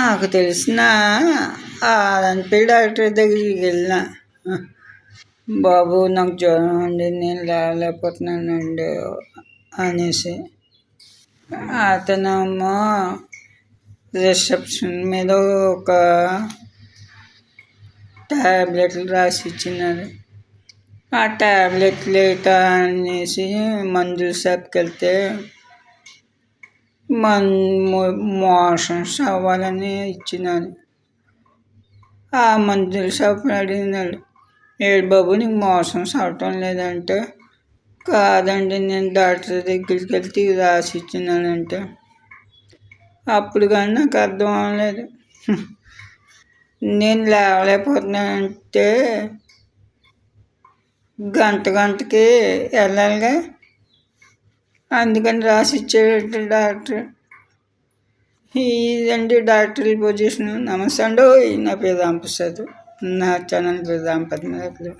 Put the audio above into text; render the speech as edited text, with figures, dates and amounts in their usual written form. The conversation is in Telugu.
నాకు తెలిసిన ఆర్ఎంపీ డాక్టర్ దగ్గరికి వెళ్ళిన, బాబు నాకు జ్వరం అండి, నేను లేకపోతున్నానండి అనేసి. అతనేమో రిసెప్షన్ మీద ఒక ట్యాబ్లెట్లు రాసి ఇచ్చినారు. ఆ ట్యాబ్లెట్లు అనేసి మందుల షాప్కి వెళ్తే మోషన్స్ అవ్వాలని ఇచ్చినాను. ఆ మందుల షాప్ని అడిగినాడు, ఏడు బాబు నీకు మోషన్స్ అవటం లేదంటే, కాదండి నేను డాక్టర్ దగ్గరికి వెళ్తే రాసి ఇచ్చినానంటే, అప్పుడు కానీ నాకు అర్థం అవ్వలేదు. నేను లేవలేకపోతున్నానంటే గంటకి వెళ్ళాలిగా, అందుకని రాసి ఇచ్చేటట్టు డాక్టర్. ఇదండి డాక్టర్ పొజిషన్. నమస్తే అండి, నా పేరు రాంప్రసాద్, నా ఛానల్ పేరు రాంపద్మనాభులు.